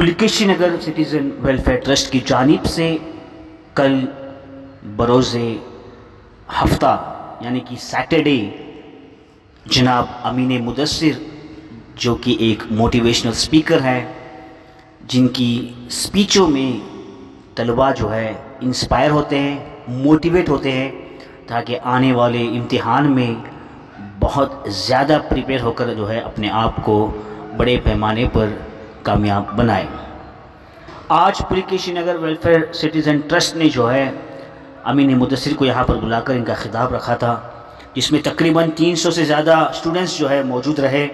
पुलकेशी नगर citizen welfare trust की जानिब से कल बरोज़े हफ्ता यानी कि सैटरडे जनाब अमीन मुदस्सिर जो कि एक मोटिवेशनल स्पीकर हैं, जिनकी स्पीचों में तलबा जो है इंस्पायर होते हैं, मोटिवेट होते हैं, ताकि आने वाले इम्तिहान में बहुत ज़्यादा प्रिपेयर होकर जो है अपने आप को बड़े पैमाने पर कामयाब बनाए। आज पुलकेशी नगर वेलफेयर सिटीज़न ट्रस्ट ने जो है अमीन मुदस्सिर को यहाँ पर बुलाकर इनका खिताब रखा था, जिसमें तकरीबन 300 से ज़्यादा स्टूडेंट्स जो है मौजूद रहे।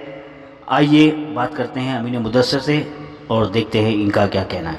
आइए बात करते हैं अमीन मुदस्सिर से और देखते हैं इनका क्या कहना है।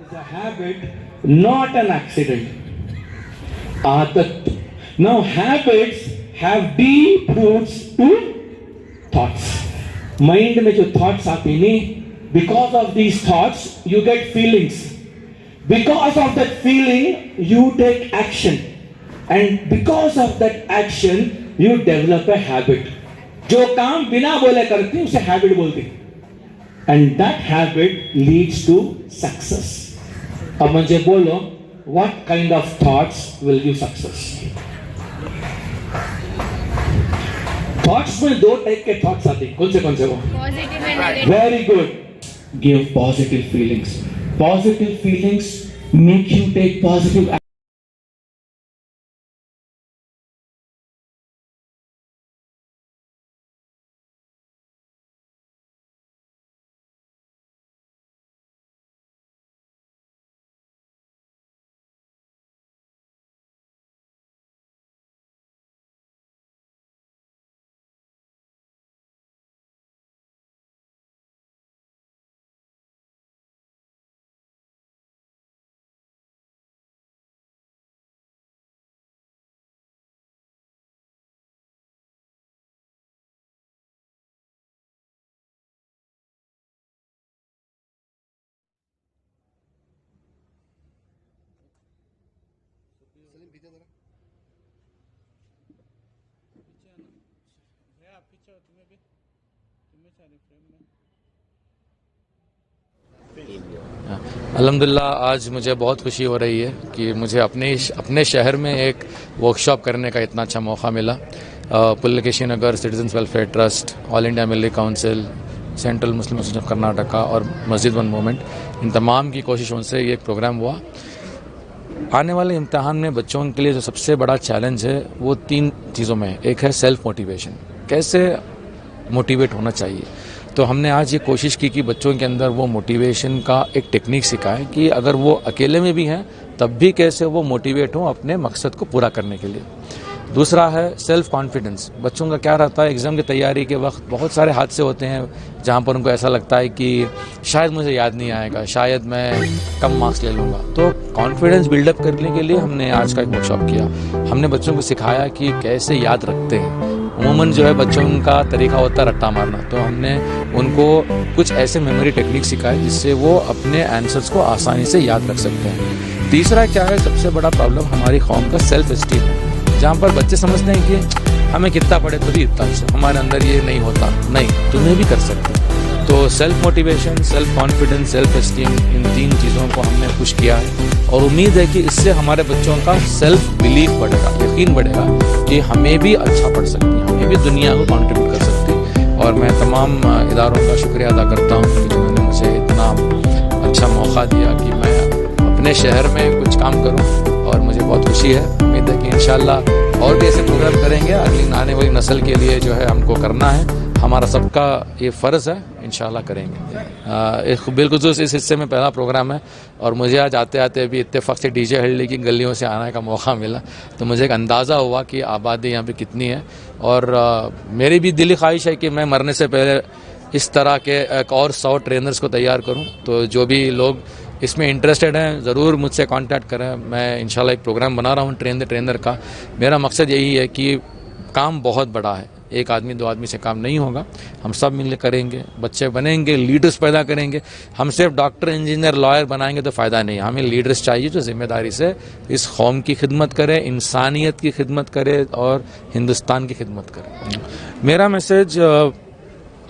It's a habit, not an accident. Now habits have deep roots to thoughts. Mind में जो thoughts आते हैं, because of these thoughts you get feelings. Because of that feeling you take action. And because of that action you develop a habit. जो काम बिना बोले करते हैं उसे habit बोलते हैं. And that habit leads to success. अब मुझे बोलो, what kind of thoughts will give success? Thoughts में दो टाइप के thoughts आते हैं. कौन से वो? Positive and negative. Very good. Give positive feelings. Positive feelings make you take positive action. अल्हम्दुलिल्लाह आज मुझे बहुत खुशी हो रही है कि मुझे अपने शहर में एक वर्कशॉप करने का इतना अच्छा मौका मिला। Pulakeshi Nagar citizens welfare trust, all India military council, central Muslim association of Karnataka और मस्जिद वन मूवमेंट, इन तमाम की कोशिशों से ये एक प्रोग्राम हुआ। आने वाले इम्तिहान में बच्चों के लिए जो सबसे बड़ा चैलेंज है वो 3 चीज़ों में है। एक है सेल्फ मोटिवेशन, कैसे मोटिवेट होना चाहिए। तो हमने आज ये कोशिश की कि बच्चों के अंदर वो मोटिवेशन का एक टेक्निक सिखाएं कि अगर वो अकेले में भी हैं तब भी कैसे वो मोटिवेट हों अपने मकसद को पूरा करने के लिए। दूसरा है सेल्फ कॉन्फिडेंस। बच्चों का क्या रहता है, एग्ज़ाम की तैयारी के वक्त बहुत सारे हादसे होते हैं जहाँ पर उनको ऐसा लगता है कि शायद मुझे याद नहीं आएगा, शायद मैं कम मार्क्स ले लूँगा। तो कॉन्फिडेंस बिल्डअप करने के लिए हमने आज का एक वर्कशॉप किया। हमने बच्चों को सिखाया कि कैसे याद रखते हैं, अमूमन जो है बच्चों का तरीका होता है रट्टा मारना, तो हमने उनको कुछ ऐसे मेमोरी टेक्निक सिखाए जिससे वो अपने आंसर्स को आसानी से याद रख सकते हैं। तीसरा क्या है, सबसे बड़ा प्रॉब्लम हमारी कौम का सेल्फ एस्टीम है, जहाँ पर बच्चे समझते हैं कि हमें कितना पढ़े तो भी इतना अच्छा, हमारे अंदर ये नहीं होता। नहीं, तुम्हें भी कर सकते। तो self motivation, self confidence, self esteem, इन 3 चीज़ों को हमने पुश किया है और उम्मीद है कि इससे हमारे बच्चों का सेल्फ बिलीफ बढ़ेगा, यकीन बढ़ेगा कि हमें भी अच्छा पढ़ सकते हैं, हमें भी दुनिया को कंट्रीब्यूट कर सकते हैं। और मैं तमाम इदारों का शुक्रिया अदा करता हूँ कि जिन्होंने मुझे इतना अच्छा मौका दिया कि मैं अपने शहर में कुछ काम करूँ और मुझे बहुत खुशी है। उम्मीद है कि इंशाल्लाह और भी ऐसे प्रोग्राम करेंगे, अगली आने वाली नस्ल के लिए जो है हमको करना है, हमारा सबका ये फ़र्ज़ है, इंशाल्लाह करेंगे। बिलखुसूस इस हिस्से में पहला प्रोग्राम है और मुझे आज आते आते अभी इत्तेफाक से डीजे हल्ली की गलियों से आने का मौका मिला, तो मुझे एक अंदाज़ा हुआ कि आबादी यहाँ पे कितनी है। और मेरी भी दिली ख्वाहिश है कि मैं मरने से पहले इस तरह के एक और 100 ट्रेनर्स को तैयार करूँ। तो जो भी लोग इसमें इंटरेस्टेड हैं ज़रूर मुझसे कांटेक्ट करें। मैं इंशाल्लाह एक प्रोग्राम बना रहा हूँ ट्रेन द ट्रेनर का। मेरा मकसद यही है कि काम बहुत बड़ा है, एक आदमी 2 आदमी से काम नहीं होगा, हम सब मिलकर करेंगे, बच्चे बनेंगे, लीडर्स पैदा करेंगे। हम सिर्फ डॉक्टर, इंजीनियर, लॉयर बनाएंगे तो फ़ायदा नहीं, हमें लीडर्स चाहिए जो ज़िम्मेदारी से इस कौम की खिदमत करे, इंसानियत की खिदमत करे और हिंदुस्तान की खिदमत करे। मेरा मैसेज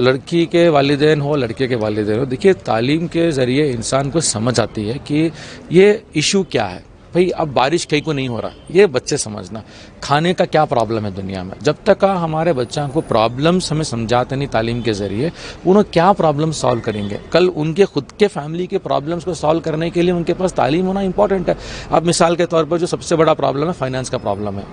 लड़की के वालिदैन हो, लड़के के वालिदैन हो, देखिए तालीम के ज़रिए इंसान को समझ आती है कि ये इशू क्या है। भाई अब बारिश कहीं को नहीं हो रहा, ये बच्चे समझना, खाने का क्या प्रॉब्लम है दुनिया में। जब तक का हमारे बच्चों को प्रॉब्लम्स हमें समझाते नहीं तालीम के ज़रिए, उन्हें क्या प्रॉब्लम सॉल्व करेंगे। कल उनके खुद के फैमिली के प्रॉब्लम्स को सॉल्व करने के लिए उनके पास तालीम होना इंपॉर्टेंट है। अब मिसाल के तौर पर जो सबसे बड़ा प्रॉब्लम है फाइनेंस का प्रॉब्लम है,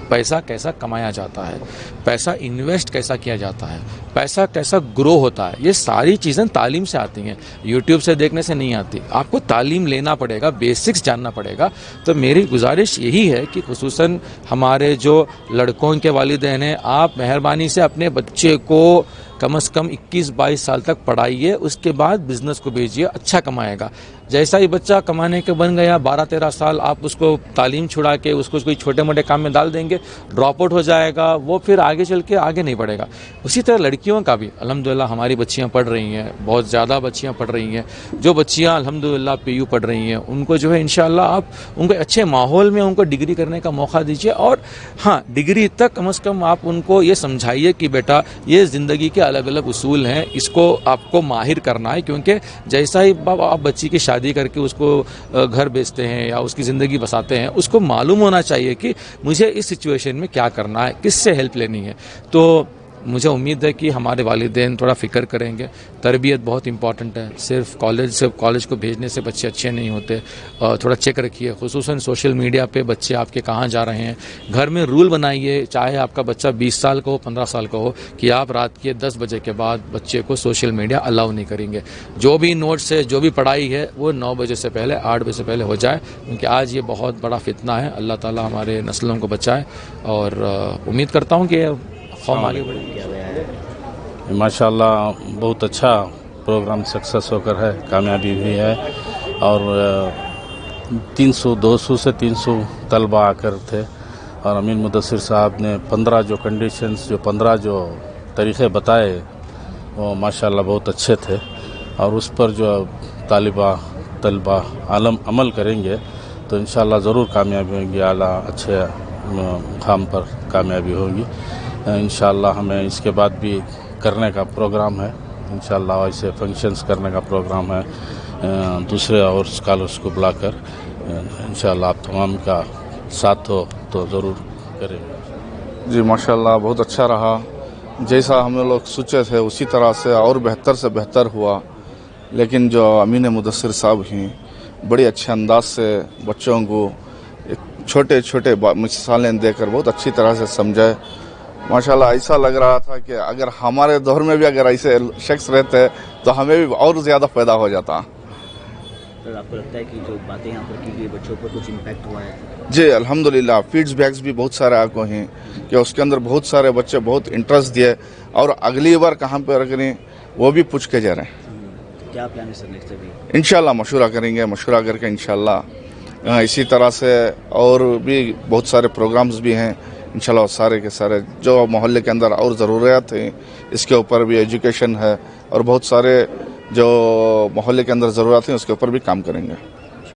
पैसा कैसा कमाया जाता है, पैसा इन्वेस्ट कैसा किया जाता है, पैसा कैसा ग्रो होता है, ये सारी चीज़ें तालीम से आती हैं, यूट्यूब से देखने से नहीं आती। आपको तालीम लेना पड़ेगा, बेसिक्स जानना पड़ेगा। तो मेरी गुजारिश यही है कि खुसूसन हमारे जो लड़कों के वालिदैन हैं, आप मेहरबानी से अपने बच्चे को कम से कम 21-22 साल तक पढ़ाइए, उसके बाद बिजनेस को भेजिए, अच्छा कमाएगा। जैसा ही बच्चा कमाने के बन गया 12-13 साल, आप उसको तालीम छुड़ा के उसको कोई छोटे मोटे काम में डाल देंगे, ड्रॉप आउट हो जाएगा, वो फिर आगे चल के आगे नहीं बढ़ेगा। उसी तरह लड़कियों का भी अल्हम्दुलिल्लाह हमारी बच्चियां पढ़ रही हैं, बहुत ज़्यादा बच्चियां पढ़ रही हैं। जो बच्चियां अल्हम्दुलिल्लाह PU पढ़ रही हैं, उनको जो है इंशाअल्लाह आप उनको अच्छे माहौल में उनको डिग्री करने का मौका दीजिए। और हाँ, डिग्री तक कम से कम आप उनको ये समझाइए कि बेटा ये ज़िंदगी के अलग अलग उसूल हैं, इसको आपको माहिर करना है। क्योंकि जैसा ही आप बच्ची की शादी करके उसको घर बेचते हैं या उसकी ज़िंदगी बसाते हैं, उसको मालूम होना चाहिए कि मुझे इस सिचुएशन में क्या करना है, किससे हेल्प लेनी है। तो मुझे उम्मीद है कि हमारे वालिदैन थोड़ा फ़िक्र करेंगे। तरबियत बहुत इंपॉर्टेंट है, सिर्फ कॉलेज को भेजने से बच्चे अच्छे नहीं होते। थोड़ा चेक रखिए, खुसूसन सोशल मीडिया पे बच्चे आपके कहाँ जा रहे हैं। घर में रूल बनाइए, चाहे आपका बच्चा 20 साल का हो, 15 साल का हो, कि आप रात के 10 बजे के बाद बच्चे को सोशल मीडिया अलाउ नहीं करेंगे। जो भी नोट्स है, जो भी पढ़ाई है, वो 9 बजे से पहले, 8 बजे से पहले हो जाए, क्योंकि आज ये बहुत बड़ा फितना है। अल्लाह ताला हमारे नस्लों को बचाए और उम्मीद करता हूँ कि कौम आगे बढ़ेगी। माशाल्लाह बहुत अच्छा प्रोग्राम सक्सेस होकर है, कामयाबी भी है। और 200 से 300 तलबा आकर थे और अमीन मुदस्सिर साहब ने 15 जो कंडीशंस, जो 15 जो तरीक़े बताए, वो माशाल्लाह बहुत अच्छे थे। और उस पर जो तलबा अमल करेंगे तो इंशाल्लाह ज़रूर कामयाबी होगी, आला अच्छे मुकाम पर कामयाबी होगी। इंशाल्लाह हमें इसके बाद भी करने का प्रोग्राम है, इंशाल्लाह ऐसे फंक्शंस करने का प्रोग्राम है, दूसरे और स्कॉलर्स को बुलाकर इंशाल्लाह आप तमाम का साथ हो तो ज़रूर करेंगे। जी माशाल्लाह बहुत अच्छा रहा, जैसा हम लोग सोचे थे उसी तरह से और बेहतर से बेहतर हुआ। लेकिन जो अमीन मुदस्सिर साहब हैं, बड़ी अच्छे अंदाज से बच्चों को छोटे छोटे मिसालें देकर बहुत अच्छी तरह से समझाए। माशाल्लाह ऐसा लग रहा था कि अगर हमारे दौर में भी अगर ऐसे शख्स रहते तो हमें भी और ज़्यादा फ़ायदा हो जाता। तो आपको लगता है कि जो बातें यहाँ पर की गई बच्चों पर कुछ इम्पैक्ट हुआ है? जी अल्हम्दुलिल्लाह, फीडबैक्स भी बहुत सारे आगे हैं कि उसके अंदर बहुत सारे बच्चे बहुत इंटरेस्ट दिए और अगली बार कहाँ पर रखनी वो भी पूछ के जा रहे हैं। क्या प्लान है सर नेक्स्ट अभी? इंशाल्लाह मशवरा करेंगे, मशवरा करके इंशाल्लाह इसी तरह से और भी बहुत सारे प्रोग्राम्स भी हैं, इंशाल्लाह सारे के सारे जो मोहल्ले के अंदर और ज़रूरियात हैं इसके ऊपर भी एजुकेशन है और बहुत सारे जो मोहल्ले के अंदर ज़रूरत हैं उसके ऊपर भी काम करेंगे।